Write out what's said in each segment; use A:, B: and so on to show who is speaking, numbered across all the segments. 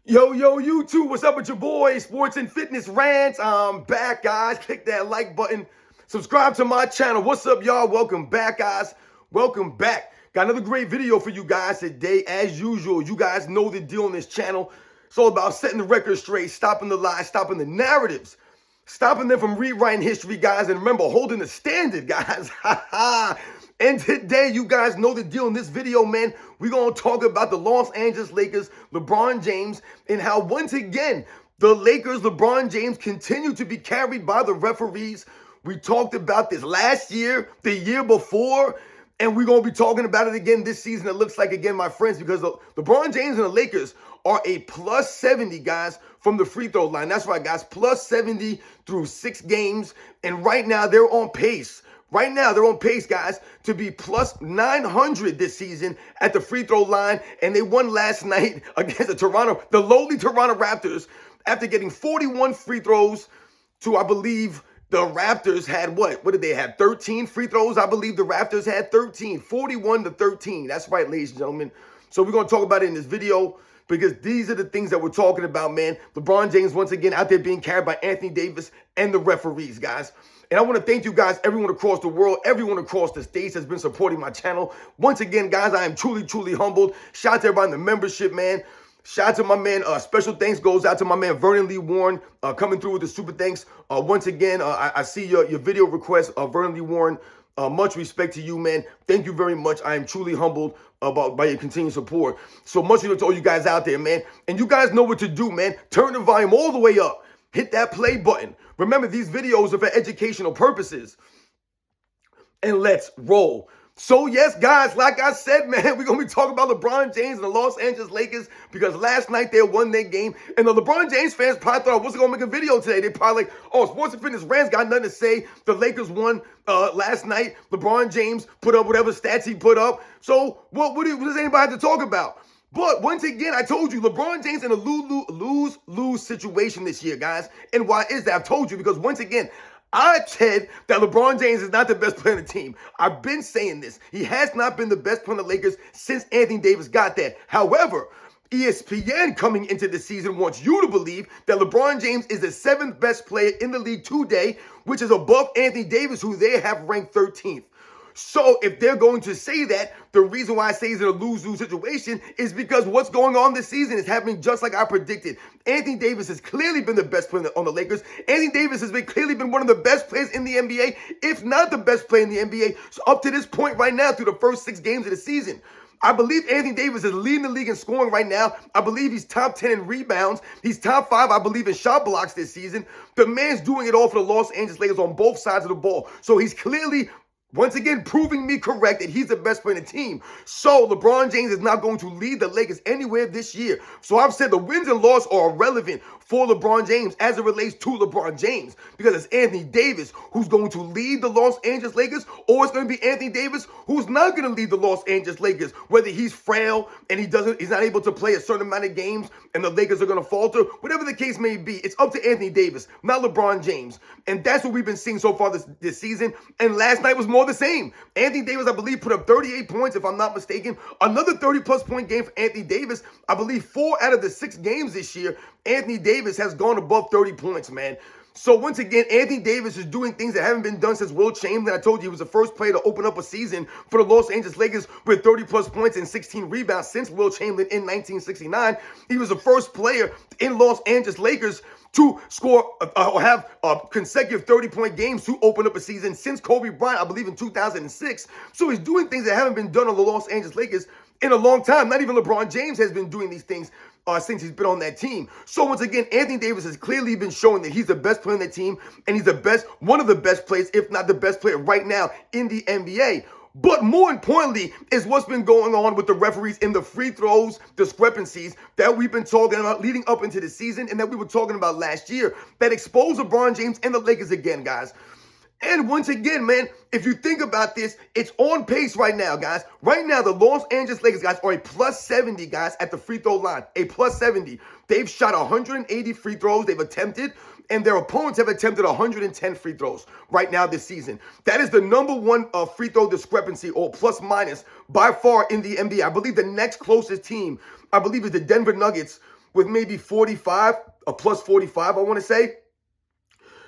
A: Yo, YouTube, what's up with your boy? Sports and Fitness Rants. I'm back, guys. Click that like button. Subscribe to my channel. What's up, y'all? Welcome back, guys. Welcome back. Got another great video for you guys today. As usual, you guys know the deal on this channel. It's all about setting the record straight, stopping the lies, stopping the narratives, stopping them from rewriting history, guys. And remember, holding the standard, guys. And today, you guys know the deal in this video, man. We're going to talk about the Los Angeles Lakers, LeBron James, and how once again, the Lakers, LeBron James, continue to be carried by the referees. We talked about this last year, the year before, and we're going to be talking about it again this season. It looks like, again, my friends, because LeBron James and the Lakers are a plus 70, guys, from the free throw line. That's right, guys, plus 70 through 6 games. And right now, they're on pace. Right now, they're on pace, guys, to be plus 900 this season at the free throw line. And they won last night against the lowly Toronto Raptors after getting 41 free throws to, I believe, the Raptors had what? What did they have? 13 free throws? I believe the Raptors had 13, 41 to 13. That's right, ladies and gentlemen. So we're going to talk about it in this video because these are the things that we're talking about, man. LeBron James, once again, out there being carried by Anthony Davis and the referees, guys. And I want to thank you guys, everyone across the world, everyone across the states has been supporting my channel. Once again, guys, I am truly, truly humbled. Shout out to everybody in the membership, man. Shout out to my man. Special thanks goes out to my man, Vernon Lee Warren, coming through with the super thanks. Once again, I see your video request, Vernon Lee Warren. Much respect to you, man. Thank you very much. I am truly humbled by your continued support. So much to all you guys out there, man. And you guys know what to do, man. Turn the volume all the way up. Hit that play button. Remember, these videos are for educational purposes. And let's roll. So, yes, guys, like I said, man, we're going to be talking about LeBron James and the Los Angeles Lakers because last night they won their game. And the LeBron James fans probably thought I wasn't going to make a video today. They probably like, oh, Sports and Fitness Rants got nothing to say. The Lakers won last night. LeBron James put up whatever stats he put up. So what does anybody have to talk about? But once again, I told you, LeBron James in a lose-lose situation this year, guys. And why is that? I've told you because once again, I said that LeBron James is not the best player on the team. I've been saying this. He has not been the best player on the Lakers since Anthony Davis got there. However, ESPN coming into the season wants you to believe that LeBron James is the 7th best player in the league today, which is above Anthony Davis, who they have ranked 13th. So if they're going to say that, the reason why I say he's in a lose-lose situation is because what's going on this season is happening just like I predicted. Anthony Davis has clearly been the best player on the Lakers. Anthony Davis has clearly been one of the best players in the NBA, if not the best player in the NBA. So up to this point right now, through the first 6 games of the season, I believe Anthony Davis is leading the league in scoring right now. I believe he's top 10 in rebounds. He's top 5, I believe, in shot blocks this season. The man's doing it all for the Los Angeles Lakers on both sides of the ball. So he's clearly, once again, proving me correct that he's the best player in the team. So LeBron James is not going to lead the Lakers anywhere this year. So I've said the wins and losses are irrelevant for LeBron James as it relates to LeBron James because it's Anthony Davis who's going to lead the Los Angeles Lakers, or it's going to be Anthony Davis who's not going to lead the Los Angeles Lakers, whether he's frail and he's not able to play a certain amount of games and the Lakers are going to falter. Whatever the case may be, it's up to Anthony Davis, not LeBron James. And that's what we've been seeing so far this season. And last night was more the same. Anthony Davis, I believe, put up 38 points, if I'm not mistaken. Another 30-plus point game for Anthony Davis. I believe 4 out of the 6 games this year, Anthony Davis has gone above 30 points, man. So once again, Anthony Davis is doing things that haven't been done since Will Chamberlain. I told you he was the first player to open up a season for the Los Angeles Lakers with 30-plus points and 16 rebounds since Will Chamberlain in 1969. He was the first player in Los Angeles Lakers to score or have consecutive 30-point games to open up a season since Kobe Bryant, I believe, in 2006. So he's doing things that haven't been done on the Los Angeles Lakers in a long time. Not even LeBron James has been doing these things since he's been on that team. So once again, Anthony Davis has clearly been showing that he's the best player on that team, and he's one of the best players, if not the best player right now in the NBA. But more importantly is what's been going on with the referees in the free throws discrepancies that we've been talking about leading up into the season and that we were talking about last year that exposed LeBron James and the Lakers again, guys. And once again, man, if you think about this, it's on pace right now, guys. Right now, the Los Angeles Lakers, guys, are a plus 70, guys, at the free throw line. A plus 70. They've shot 180 free throws they've attempted, and their opponents have attempted 110 free throws right now this season. That is the number one free throw discrepancy, or plus minus, by far in the NBA. I believe the next closest team, I believe, is the Denver Nuggets, with maybe 45, a plus 45, I want to say.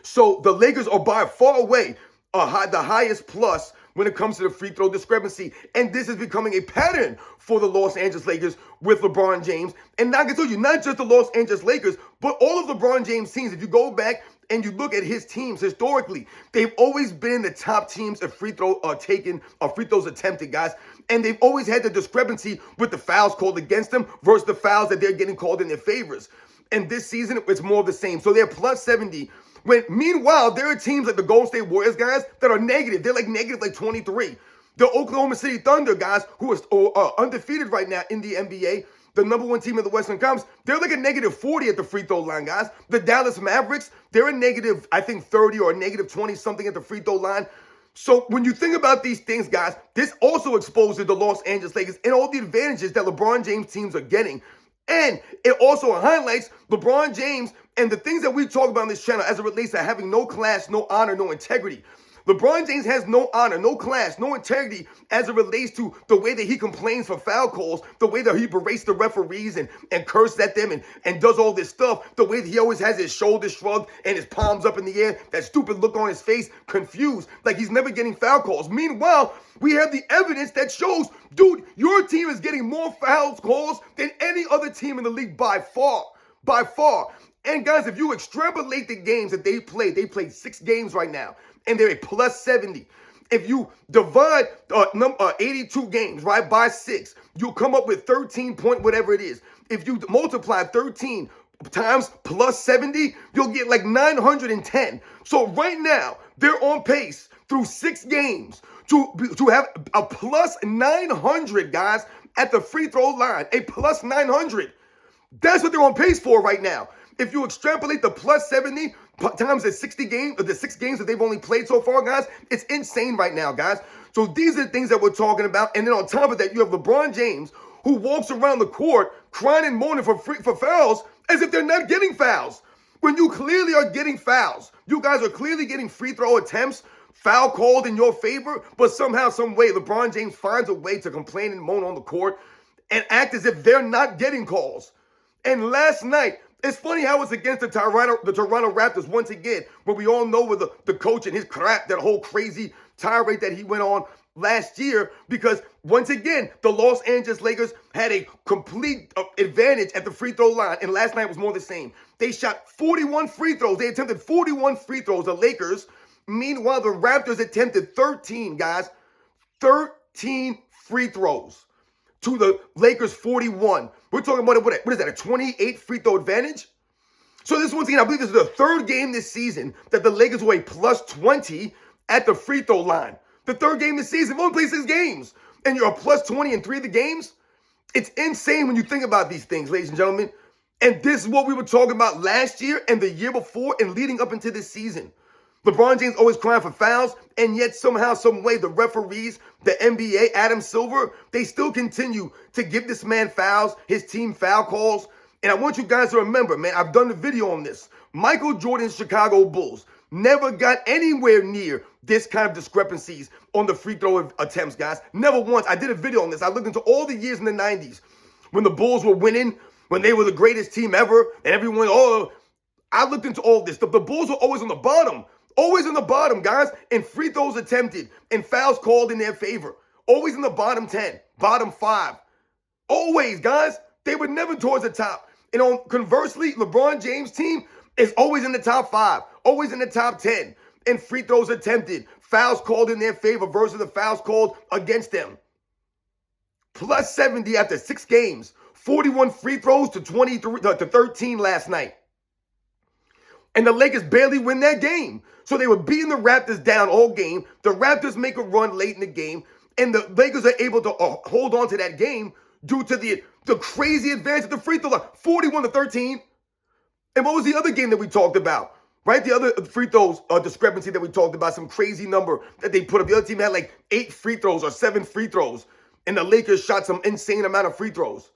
A: So the Lakers are by far away the highest plus when it comes to the free throw discrepancy. And this is becoming a pattern for the Los Angeles Lakers with LeBron James. And I can tell you, not just the Los Angeles Lakers, but all of LeBron James' teams. If you go back and you look at his teams historically, they've always been the top teams of free throws attempted, guys. And they've always had the discrepancy with the fouls called against them versus the fouls that they're getting called in their favors. And this season, it's more of the same. So they're plus 70. When meanwhile, there are teams like the Golden State Warriors, guys, that are negative. They're like negative like 23. The Oklahoma City Thunder, guys, who are undefeated right now in the NBA, the number one team in the Western Conference, they're like a negative 40 at the free throw line, guys. The Dallas Mavericks, they're a negative, I think, 30 or a negative 20 something at the free throw line. So when you think about these things, guys, this also exposes the Los Angeles Lakers and all the advantages that LeBron James teams are getting. And it also highlights LeBron James and the things that we talk about on this channel as it relates to having no class, no honor, no integrity. LeBron James has no honor, no class, no integrity as it relates to the way that he complains for foul calls, the way that he berates the referees and curses at them and does all this stuff, the way that he always has his shoulders shrugged and his palms up in the air, that stupid look on his face, confused, like he's never getting foul calls. Meanwhile, we have the evidence that shows, dude, your team is getting more foul calls than any other team in the league by far. By far. And guys, if you extrapolate the games that they played 6 games right now, and they're a plus 70. If you divide 82 games, right, by 6, you'll come up with 13 point whatever it is. If you multiply 13 times plus 70, you'll get like 910. So right now, they're on pace through 6 games to have a plus 900, guys, at the free throw line. A plus 900. That's what they're on pace for right now. If you extrapolate the plus 70 times the 60 games, the 6 games that they've only played so far, guys, it's insane right now, guys. So these are the things that we're talking about. And then on top of that, you have LeBron James, who walks around the court crying and moaning for fouls as if they're not getting fouls. When you clearly are getting fouls. You guys are clearly getting free throw attempts, foul called in your favor, but somehow, some way, LeBron James finds a way to complain and moan on the court and act as if they're not getting calls. And last night, it's funny how it's against the Toronto Raptors once again, where we all know with the coach and his crap, that whole crazy tirade that he went on last year, because once again, the Los Angeles Lakers had a complete advantage at the free throw line, and last night was more the same. They shot 41 free throws. They attempted 41 free throws, the Lakers. Meanwhile, the Raptors attempted 13, guys. 13 free throws to the Lakers 41. We're talking about, what is that, a 28 free throw advantage? So this once again, I believe this is the 3rd game this season that the Lakers were a plus 20 at the free throw line. The 3rd game this season. We've only played 6 games, and you're a plus 20 in 3 of the games? It's insane when you think about these things, ladies and gentlemen. And this is what we were talking about last year and the year before and leading up into this season. LeBron James always crying for fouls, and yet somehow, some way, the referees, the NBA, Adam Silver, they still continue to give this man fouls, his team foul calls. And I want you guys to remember, man, I've done a video on this. Michael Jordan's Chicago Bulls never got anywhere near this kind of discrepancies on the free throw attempts, guys. Never once. I did a video on this. I looked into all the years in the 90s when the Bulls were winning, when they were the greatest team ever, and everyone, I looked into all this. The Bulls were always on the bottom. Always in the bottom, guys, and free throws attempted and fouls called in their favor. Always in the bottom 10, bottom 5. Always, guys. They were never towards the top. And conversely, LeBron James' team is always in the top 5, always in the top 10. And free throws attempted, fouls called in their favor versus the fouls called against them. Plus 70 after 6 games. 41 free throws to 13 last night. And the Lakers barely win that game. So they were beating the Raptors down all game. The Raptors make a run late in the game. And the Lakers are able to hold on to that game due to the crazy advance of the free throw line. 41-13. And what was the other game that we talked about? Right? The other free throws discrepancy that we talked about. Some crazy number that they put up. The other team had like 8 free throws or 7 free throws. And the Lakers shot some insane amount of free throws.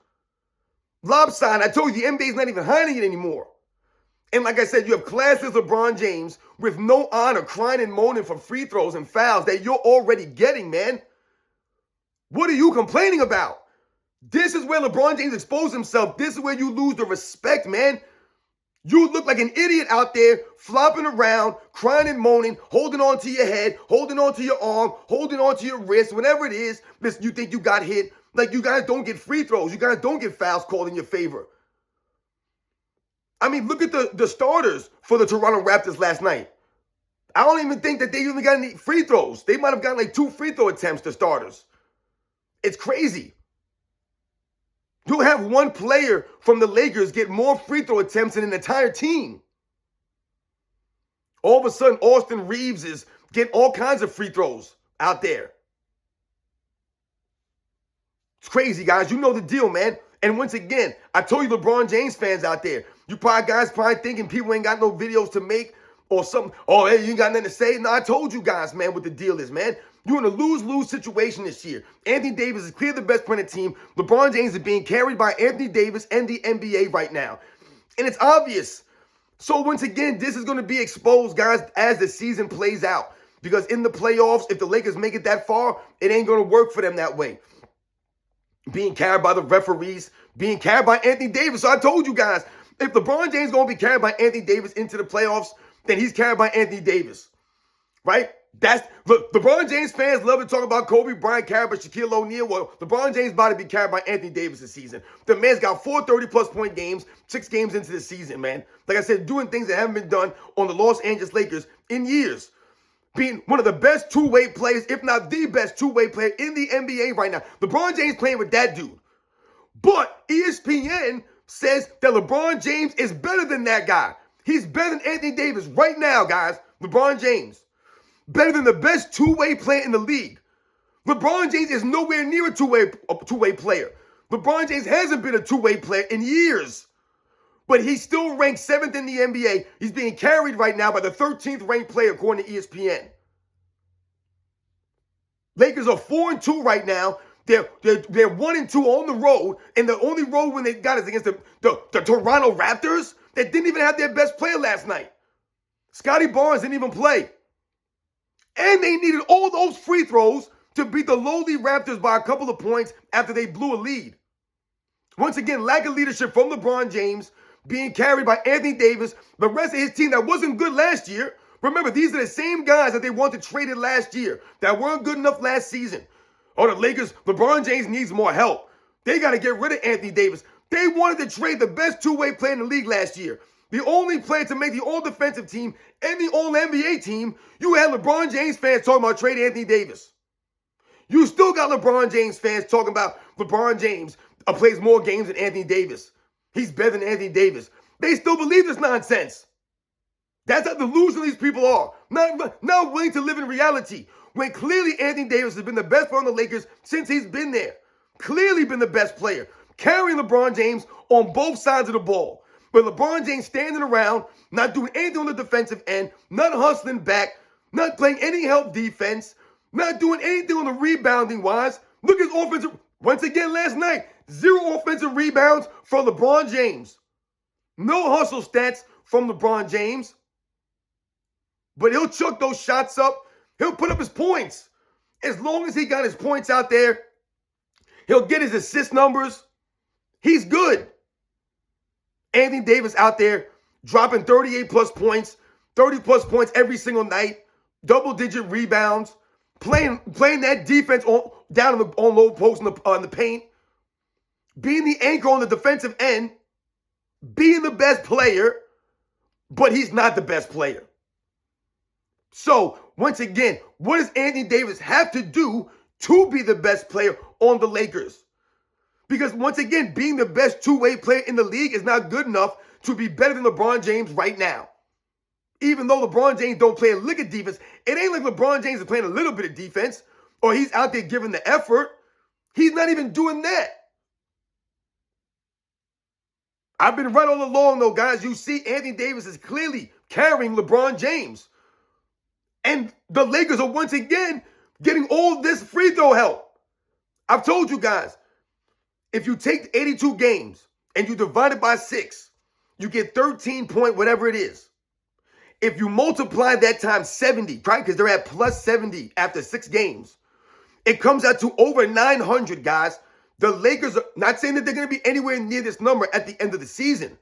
A: Lopsided. I told you, the NBA's not even hiding it anymore. And like I said, you have classless LeBron James with no honor, crying and moaning for free throws and fouls that you're already getting, man. What are you complaining about? This is where LeBron James exposed himself. This is where you lose the respect, man. You look like an idiot out there, flopping around, crying and moaning, holding on to your head, holding on to your arm, holding on to your wrist, whatever it is. Listen, you think you got hit. Like, you guys don't get free throws. You guys don't get fouls called in your favor. I mean, look at the starters for the Toronto Raptors last night. I don't even think that they even got any free throws. They might have gotten like 2 free throw attempts, the starters. It's crazy. You'll have one player from the Lakers get more free throw attempts than an entire team. All of a sudden, Austin Reeves is getting all kinds of free throws out there. It's crazy, guys. You know the deal, man. And once again, I told you, LeBron James fans out there, you guys thinking people ain't got no videos to make or something. Oh, hey, you ain't got nothing to say? No, I told you guys, man, what the deal is, man. You're in a lose-lose situation this year. Anthony Davis is clearly the best player on the team. LeBron James is being carried by Anthony Davis and the NBA right now. And it's obvious. So once again, this is going to be exposed, guys, as the season plays out. Because in the playoffs, if the Lakers make it that far, it ain't going to work for them that way. Being carried by the referees, being carried by Anthony Davis. So I told you guys, if LeBron James is going to be carried by Anthony Davis into the playoffs, then he's carried by Anthony Davis. Right? Look, LeBron James fans love to talk about Kobe Bryant carried by Shaquille O'Neal. Well, LeBron James about to be carried by Anthony Davis this season. The man's got 4 30-plus point games, 6 games into the season, man. Like I said, doing things that haven't been done on the Los Angeles Lakers in years. Being one of the best two-way players, if not the best two-way player in the NBA right now. LeBron James playing with that dude. But ESPN says that LeBron James is better than that guy. He's better than Anthony Davis right now, guys. LeBron James. Better than the best two-way player in the league. LeBron James is nowhere near a two-way player. LeBron James hasn't been a two-way player in years. But he's still ranked 7th in the NBA. He's being carried right now by the 13th ranked player according to ESPN. Lakers are 4-2 right now. They're 1-2 on the road. And the only road win they got is against the Toronto Raptors that didn't even have their best player last night. Scotty Barnes didn't even play. And they needed all those free throws to beat the lowly Raptors by a couple of points after they blew a lead. Once again, lack of leadership from LeBron James, being carried by Anthony Davis, the rest of his team that wasn't good last year. Remember, these are the same guys that they wanted traded last year that weren't good enough last season. Oh, the Lakers, LeBron James needs more help. They got to get rid of Anthony Davis. They wanted to trade the best two-way player in the league last year. The only player to make the all-defensive team and the all-NBA team, you had LeBron James fans talking about trading Anthony Davis. You still got LeBron James fans talking about LeBron James plays more games than Anthony Davis. He's better than Anthony Davis. They still believe this nonsense. That's how delusional these people are. Not willing to live in reality. When clearly Anthony Davis has been the best player on the Lakers since he's been there. Clearly been the best player. Carrying LeBron James on both sides of the ball. But LeBron James standing around, not doing anything on the defensive end, not hustling back, not playing any help defense, not doing anything on the rebounding wise. Look at his offensive. Once again last night, 0 offensive rebounds for LeBron James. No hustle stats from LeBron James. But he'll chuck those shots up. He'll put up his points. As long as he got his points out there, he'll get his assist numbers. He's good. Anthony Davis out there dropping 38-plus points, 30-plus points every single night, double-digit rebounds, playing that defense down on low post on the paint, being the anchor on the defensive end, being the best player, but he's not the best player. So, once again, what does Anthony Davis have to do to be the best player on the Lakers? Because once again, being the best two-way player in the league is not good enough to be better than LeBron James right now. Even though LeBron James don't play a lick of defense, it ain't like LeBron James is playing a little bit of defense or he's out there giving the effort. He's not even doing that. I've been right all along, though, guys. You see Anthony Davis is clearly carrying LeBron James. And the Lakers are once again getting all this free throw help. I've told you guys, if you take 82 games and you divide it by 6, you get 13 point whatever it is. If you multiply that times 70, right, because they're at plus 70 after 6 games, it comes out to over 900, guys. The Lakers are not saying that they're going to be anywhere near this number at the end of the season,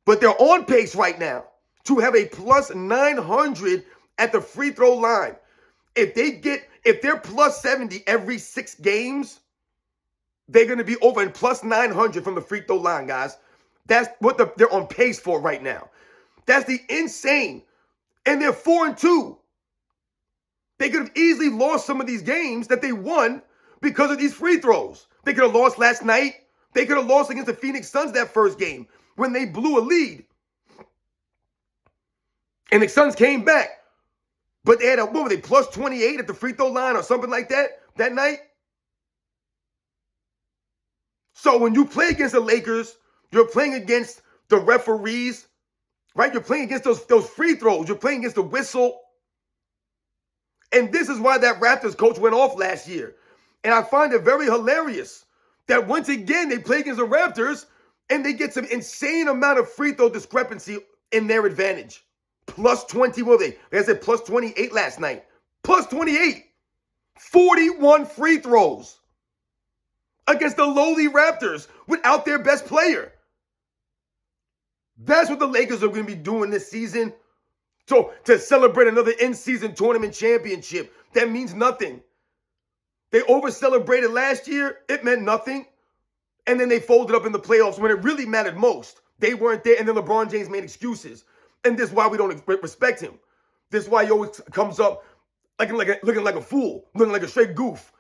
A: but they're on pace right now to have a plus 900 at the free throw line. If they're plus 70 every 6 games, they're going to be over in plus 900 from the free throw line, guys. That's what they're on pace for right now. That's the insane. And they're 4-2. They could have easily lost some of these games that they won because of these free throws. They could have lost last night. They could have lost against the Phoenix Suns that first game when they blew a lead. And the Suns came back. But they had what were they, plus 28 at the free throw line or something like that night? So when you play against the Lakers, you're playing against the referees, right? You're playing against those free throws. You're playing against the whistle. And this is why that Raptors coach went off last year. And I find it very hilarious that once again they play against the Raptors and they get some insane amount of free throw discrepancy in their advantage. Plus 20, what were they? Like I said, plus 28 last night. Plus 28. 41 free throws against the lowly Raptors without their best player. That's what the Lakers are going to be doing this season. So to celebrate another in-season tournament championship, that means nothing. They over-celebrated last year. It meant nothing. And then they folded up in the playoffs when it really mattered most. They weren't there, and then LeBron James made excuses. And this is why we don't respect him. This is why he always comes up looking like a fool, looking like a straight goof.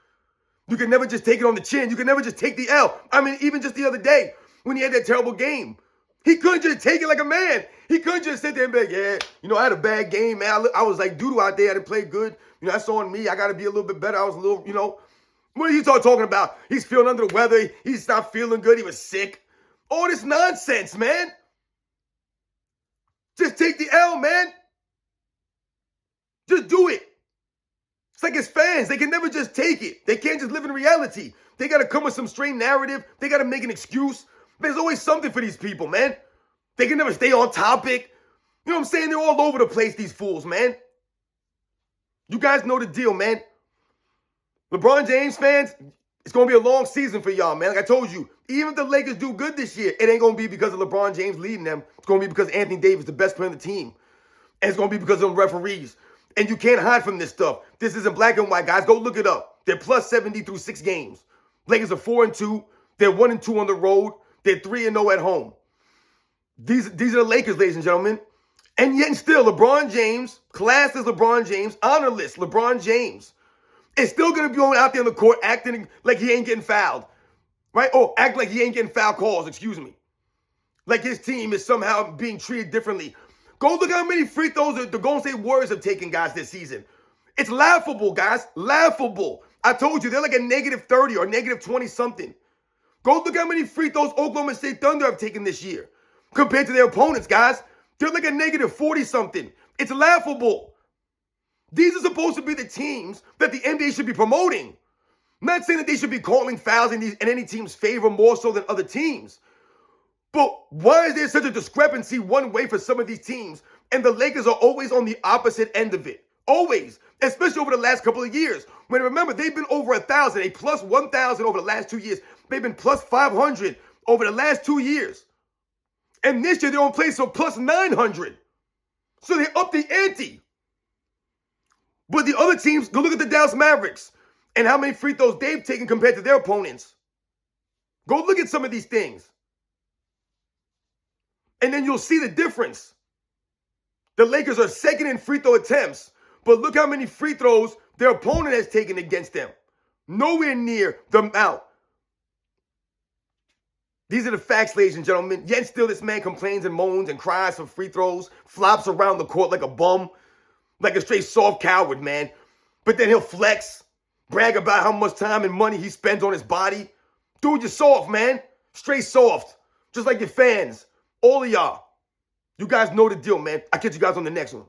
A: You can never just take it on the chin. You can never just take the L. I mean, even just the other day when he had that terrible game, he couldn't just take it like a man. He couldn't just sit there and be like, yeah, I had a bad game, man. I was like doo-doo out there. I didn't play good. That's on me. I got to be a little bit better. I was a little, What are you talking about? He's feeling under the weather. He's not feeling good. He was sick. All this nonsense, man. Just take the L, man. Just do it. It's like his fans. They can never just take it. They can't just live in reality. They got to come with some strange narrative. They got to make an excuse. There's always something for these people, man. They can never stay on topic. You know what I'm saying? They're all over the place, these fools, man. You guys know the deal, man. LeBron James fans, it's going to be a long season for y'all, man. Like I told you, even if the Lakers do good this year, it ain't going to be because of LeBron James leading them. It's going to be because Anthony Davis is the best player on the team. And it's going to be because of the referees. And you can't hide from this stuff. This isn't black and white, guys. Go look it up. They're plus 70 through 6 games. Lakers are 4-2. They're 1-2 on the road. They're 3-0 at home. These are the Lakers, ladies and gentlemen. And yet and still, LeBron James, class as LeBron James, honor list, LeBron James, is still going to be out there on the court acting like he ain't getting fouled. Right? Oh, act like he ain't getting foul calls, excuse me. Like his team is somehow being treated differently. Go look how many free throws the Golden State Warriors have taken, guys, this season. It's laughable, guys. Laughable. I told you, they're like a negative 30 or negative 20-something. Go look how many free throws Oklahoma State Thunder have taken this year compared to their opponents, guys. They're like a negative 40-something. It's laughable. These are supposed to be the teams that the NBA should be promoting. I'm not saying that they should be calling fouls in any team's favor more so than other teams. But why is there such a discrepancy one way for some of these teams? And the Lakers are always on the opposite end of it. Always. Especially over the last couple of years. When remember, they've been over 1,000, a plus 1,000 over the last 2 years. They've been plus 500 over the last 2 years. And this year they're on pace for plus 900. So they up the ante. But the other teams, go look at the Dallas Mavericks and how many free throws they've taken compared to their opponents. Go look at some of these things. And then you'll see the difference. The Lakers are second in free throw attempts, but look how many free throws their opponent has taken against them. Nowhere near the amount. These are the facts, ladies and gentlemen. Yet still this man complains and moans and cries for free throws, flops around the court like a bum, like a straight soft coward, man. But then he'll flex, brag about how much time and money he spends on his body. Dude, you're soft, man. Straight soft. Just like your fans. All of y'all. You guys know the deal, man. I'll catch you guys on the next one.